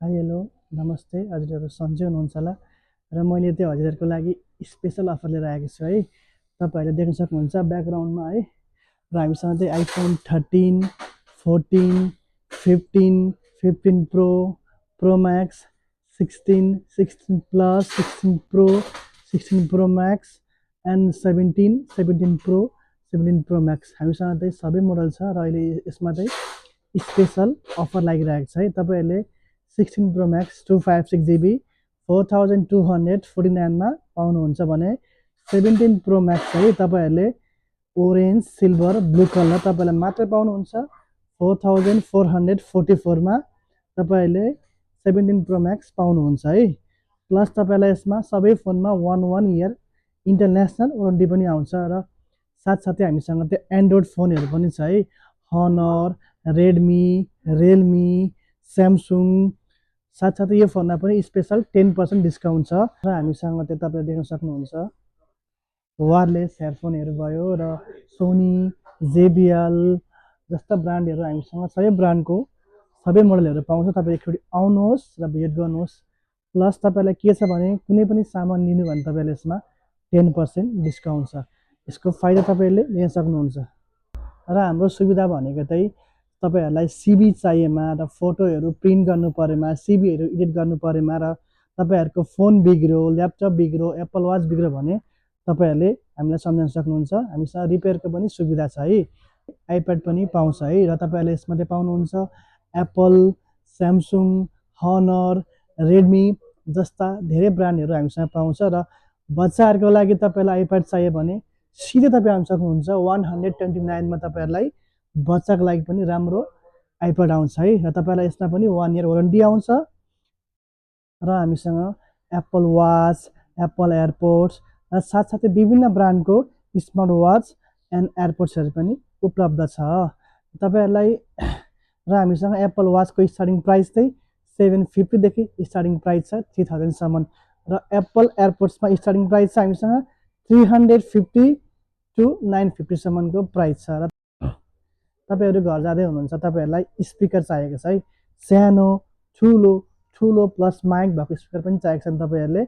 Hi hello नमस्ते हजुरहरू सन्चै हुनुहुन्छ होला र मैले त्यो हजुरहरूको लागि स्पेसल अफर लिएर आएको छु है। तपाईँहरूले देख्न सक्नुहुन्छ ब्याकग्राउन्डमा है। र हामीसँग चाहिँ iPhone 13, 14, 15, 15 pro, pro Max, 16, 16 plus, 16 pro, 16 pro Max and 17, 17 pro, 17 pro Max हामीसँग चाहिँ सबै मोडल छ र अहिले यसमा चाहिँ स्पेसल अफर लागिरहेको छ है। तपाईँहरूले 16 प्रो म्याक्स 256 GB 4249मा पाउनुहुन्छ भने 17 प्रो म्याक्स है तपाईँहरूले ओरेन्ज सिल्भर ब्लू कलर तपाईँलाई मात्रै पाउनुहुन्छ 4444मा तपाईँहरूले 17 प्रो म्याक्स पाउनुहुन्छ है। प्लस तपाईँलाई यसमा सबै फोनमा 1 इयर इन्टरनेसनल वारेन्टी पनि आउँछ र साथसाथै हामीसँग त्यो एन्ड्रोइड फोनहरू पनि छ है। हनर, रेडमी, रियलमी, स्यामसुङ साथसाथै यो फोनमा पनि स्पेसल 10% डिस्काउन्ट छ र हामीसँग त्यो तपाईँले देख्न सक्नुहुन्छ वायरलेस हेडफोनहरू भयो र सोनी, जेबिएल जस्ता ब्रान्डहरू हामीसँग सबै ब्रान्डको सबै मोडलहरू पाउँछ। तपाईँ एकचोटि आउनुहोस् र भिजिट गर्नुहोस्। प्लस तपाईँलाई के छ भने कुनै पनि सामान लिनु भने तपाईँले यसमा 10% डिस्काउन्ट छ। यसको फाइदा तपाईँले लिन सक्नुहुन्छ र हाम्रो सुविधा भनेको चाहिँ तपाईँहरूलाई सिबी चाहिएमा र फोटोहरू प्रिन्ट गर्नु परेमा, सिबीहरू एडिट गर्नु परेमा र तपाईँहरूको फोन बिग्रियो, ल्यापटप बिग्रियो, एप्पल वाच बिग्रियो भने तपाईँहरूले हामीलाई सम्झाउन सक्नुहुन्छ। हामीसँग रिपेयरको पनि सुविधा छ है। आइप्याड पनि पाउँछ है र तपाईँहरूले यसमा चाहिँ पाउनुहुन्छ एप्पल, स्यामसुङ, हनर, रेडमी जस्ता धेरै ब्रान्डहरू हामीसँग पाउँछ र बच्चाहरूको लागि तपाईँलाई आइप्याड चाहियो भने सिधै तपाईँ आउन सक्नुहुन्छ 129मा तपाईँहरूलाई बच्चाको लागि पनि राम्रो आइप्याड आउँछ है र तपाईँलाई यसमा पनि 1 इयर वारेन्टी आउँछ र हामीसँग एप्पल वाच, एप्पल एयरपोड्स र साथसाथै विभिन्न ब्रान्डको स्मार्ट वाच एन्ड एयरपोड्सहरू पनि उपलब्ध छ तपाईँहरूलाई र हामीसँग एप्पल वाचको स्टार्टिङ प्राइस चाहिँ 750देखि स्टार्टिङ प्राइस छ 3000सम्म र एप्पल एयरपोड्समा स्टार्टिङ प्राइस छ हामीसँग 350 to 950सम्मको प्राइस छ र तपाईँहरू घर जाँदै हुनुहुन्छ तपाईँहरूलाई स्पिकर चाहिएको छ है। सानो ठुलो ठुलो प्लस माइक भएको स्पिकर पनि चाहिएको छ भने तपाईँहरूले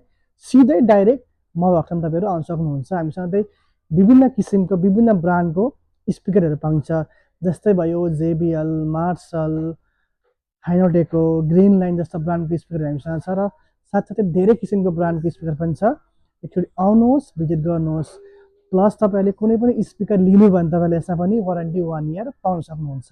सिधै डाइरेक्ट म भएको ठाउँ तपाईँहरू आउन सक्नुहुन्छ। हामीसँग चाहिँ विभिन्न किसिमको विभिन्न ब्रान्डको स्पिकरहरू पाउँछ जस्तै भयो जेबिएल, मार्सल, हाइनोटेको, ग्रिन लाइन जस्ता ब्रान्डको स्पिकर हामीसँग छ र साथसाथै धेरै किसिमको ब्रान्डको स्पिकर पनि छ। एकचोटि आउनुहोस्, भिजिट गर्नुहोस्। प्लस तपाईँहरूले कुनै पनि स्पिकर लिनु भने तपाईँले यसमा पनि वारेन्टी 1 इयर पाउन सक्नुहुन्छ।